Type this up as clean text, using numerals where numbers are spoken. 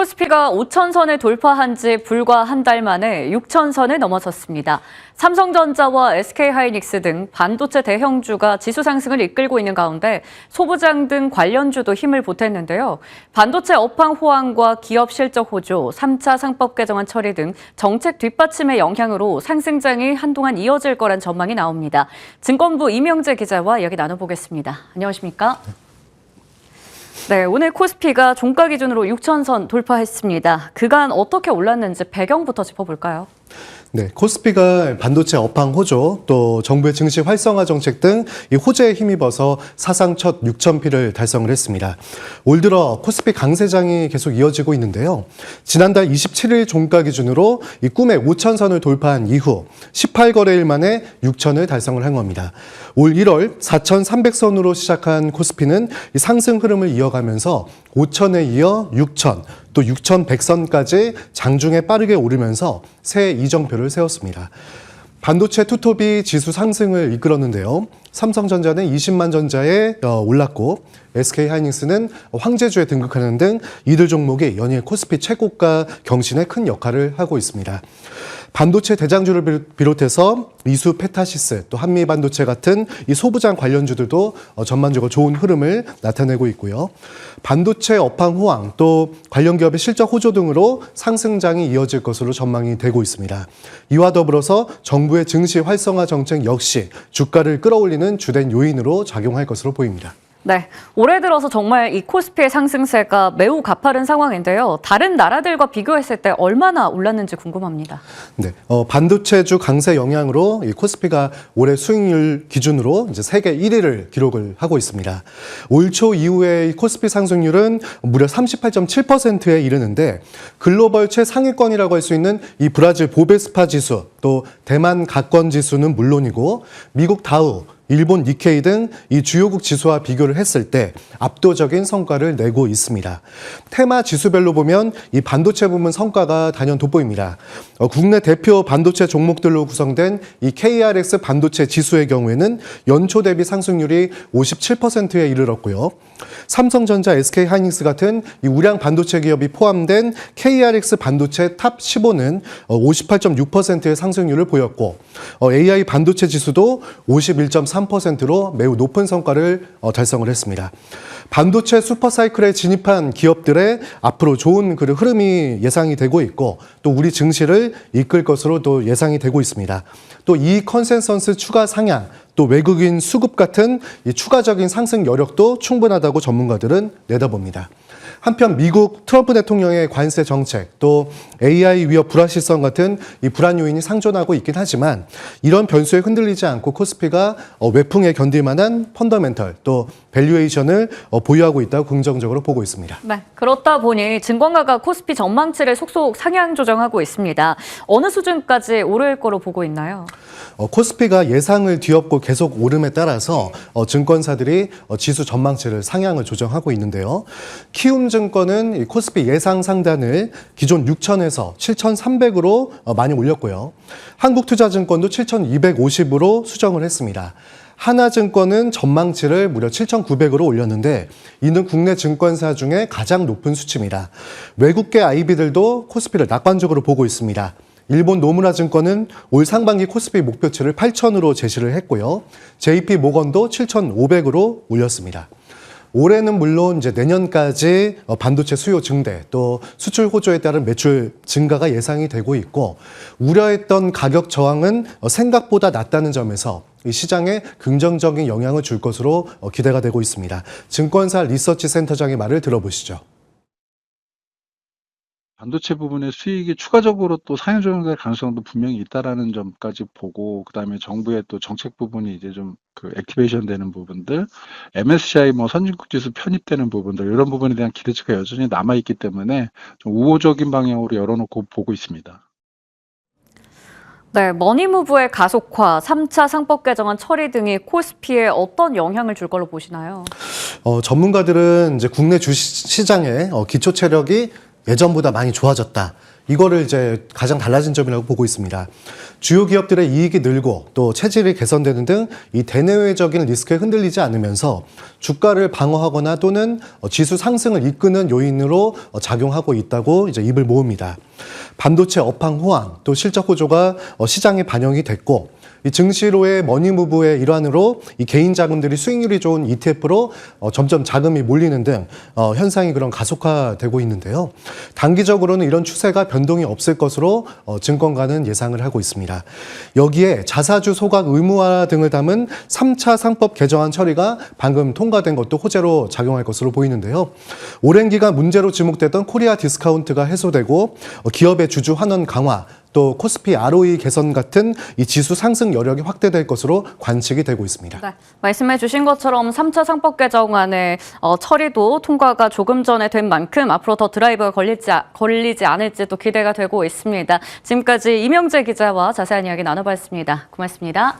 코스피가 5천선을 돌파한 지 불과 한 달 만에 6천선을 넘어섰습니다. 삼성전자와 SK하이닉스 등 반도체 대형주가 지수 상승을 이끌고 있는 가운데 소부장 등 관련주도 힘을 보탰는데요. 반도체 업황 호황과 기업 실적 호조, 3차 상법 개정안 처리 등 정책 뒷받침의 영향으로 상승장이 한동안 이어질 거란 전망이 나옵니다. 증권부 이명재 기자와 이야기 나눠보겠습니다. 안녕하십니까? 네, 오늘 코스피가 종가 기준으로 6천선 돌파했습니다. 그간 어떻게 올랐는지 배경부터 짚어볼까요? 네, 코스피가 반도체 업황 호조, 또 정부의 증시 활성화 정책 등 이 호재에 힘입어서 사상 첫 6,000피를 달성을 했습니다. 올 들어 코스피 강세장이 계속 이어지고 있는데요. 지난달 27일 종가 기준으로 이 꿈의 5,000선을 돌파한 이후 18거래일 만에 6,000을 달성을 한 겁니다. 올 1월 4,300선으로 시작한 코스피는 이 상승 흐름을 이어가면서 5,000에 이어 6,000, 또 6,100선까지 장중에 빠르게 오르면서 새 이정표를 세웠습니다. 반도체 투톱이 지수 상승을 이끌었는데요. 삼성전자는 20만 전자에 올랐고 SK하이닉스는 황제주에 등극하는 등 이들 종목이 연일 코스피 최고가 경신에 큰 역할을 하고 있습니다. 반도체 대장주를 비롯해서 미수 페타시스, 또 한미반도체 같은 이 소부장 관련주들도 전반적으로 좋은 흐름을 나타내고 있고요. 반도체 업황 호황, 또 관련 기업의 실적 호조 등으로 상승장이 이어질 것으로 전망이 되고 있습니다. 이와 더불어서 정부의 증시 활성화 정책 역시 주가를 끌어올리는 주된 요인으로 작용할 것으로 보입니다. 네, 올해 들어서 정말 이 코스피의 상승세가 매우 가파른 상황인데요. 다른 나라들과 비교했을 때 얼마나 올랐는지 궁금합니다. 네, 반도체주 강세 영향으로 이 코스피가 올해 수익률 기준으로 이제 세계 1위를 기록을 하고 있습니다. 올 초 이후에 이 코스피 상승률은 무려 38.7%에 이르는데 글로벌 최상위권이라고 할 수 있는 이 브라질 보베스파 지수, 또 대만 가권 지수는 물론이고 미국 다우, 일본 니케이 등 이 주요국 지수와 비교를 했을 때 압도적인 성과를 내고 있습니다. 테마 지수별로 보면 이 반도체 부문 성과가 단연 돋보입니다. 국내 대표 반도체 종목들로 구성된 이 KRX 반도체 지수의 경우에는 연초 대비 상승률이 57%에 이르렀고요. 삼성전자, SK하이닉스 같은 이 우량 반도체 기업이 포함된 KRX 반도체 탑 15는 58.6%의 상승률을 보였고 AI 반도체 지수도 51.3%로 매우 높은 성과를 달성을 했습니다. 반도체 슈퍼사이클에 진입한 기업들의 앞으로 좋은 흐름이 예상이 되고 있고 또 우리 증시를 이끌 것으로 또 예상이 되고 있습니다. 또 이 컨센서스 추가 상향, 또 외국인 수급 같은 이 추가적인 상승 여력도 충분하다고 전문가들은 내다봅니다. 한편 미국 트럼프 대통령의 관세 정책, 또 AI 위협 불확실성 같은 이 불안 요인이 상존하고 있긴 하지만 이런 변수에 흔들리지 않고 코스피가 외풍에 견딜 만한 펀더멘털, 또 밸류에이션을 보유하고 있다고 긍정적으로 보고 있습니다. 네, 그렇다 보니 증권가가 코스피 전망치를 속속 상향 조정하고 있습니다. 어느 수준까지 오를 거로 보고 있나요? 코스피가 예상을 뒤엎고 계속 오름에 따라서 증권사들이 지수 전망치를 상향을 조정하고 있는데요. 키움증권은 이 코스피 예상 상단을 기존 6,000에서 7,300으로 많이 올렸고요. 한국투자증권도 7,250으로 수정을 했습니다. 하나증권은 전망치를 무려 7,900으로 올렸는데 이는 국내 증권사 중에 가장 높은 수치입니다. 외국계 IB들도 코스피를 낙관적으로 보고 있습니다. 일본 노무라증권은 올 상반기 코스피 목표치를 8,000으로 제시를 했고요. JP모건도 7,500으로 올렸습니다. 올해는 물론 이제 내년까지 반도체 수요 증대, 또 수출 호조에 따른 매출 증가가 예상이 되고 있고 우려했던 가격 저항은 생각보다 낮다는 점에서 이 시장에 긍정적인 영향을 줄 것으로 기대가 되고 있습니다. 증권사 리서치 센터장의 말을 들어보시죠. 반도체 부분의 수익이 추가적으로 또 상향 조정될 가능성도 분명히 있다라는 점까지 보고, 그다음에 정부의 또 정책 부분이 이제 좀 액티베이션 되는 부분들, MSCI 선진국 지수 편입되는 부분들, 이런 부분에 대한 기대치가 여전히 남아 있기 때문에 좀 우호적인 방향으로 열어놓고 보고 있습니다. 네, 머니무브의 가속화, 3차 상법 개정안 처리 등이 코스피에 어떤 영향을 줄 걸로 보시나요? 전문가들은 이제 국내 주식 시장의 기초 체력이 예전보다 많이 좋아졌다. 이거를 이제 가장 달라진 점이라고 보고 있습니다. 주요 기업들의 이익이 늘고 또 체질이 개선되는 등 이 대내외적인 리스크에 흔들리지 않으면서 주가를 방어하거나 또는 지수 상승을 이끄는 요인으로 작용하고 있다고 이제 입을 모읍니다. 반도체 업황 호황 또 실적 호조가 시장에 반영이 됐고 이 증시로의 머니무브의 일환으로 이 개인 자금들이 수익률이 좋은 ETF로 점점 자금이 몰리는 등 현상이 그런 가속화되고 있는데요. 단기적으로는 이런 추세가 변동이 없을 것으로 증권가는 예상을 하고 있습니다. 여기에 자사주 소각 의무화 등을 담은 3차 상법 개정안 처리가 방금 통과된 것도 호재로 작용할 것으로 보이는데요. 오랜 기간 문제로 지목됐던 코리아 디스카운트가 해소되고 기업의 주주 환원 강화 또 코스피 ROE 개선 같은 이 지수 상승 여력이 확대될 것으로 관측이 되고 있습니다. 네, 말씀해 주신 것처럼 3차 상법 개정안의 처리도 통과가 조금 전에 된 만큼 앞으로 더 드라이브가 걸리지 않을지 또 기대가 되고 있습니다. 지금까지 이명재 기자와 자세한 이야기 나눠봤습니다. 고맙습니다.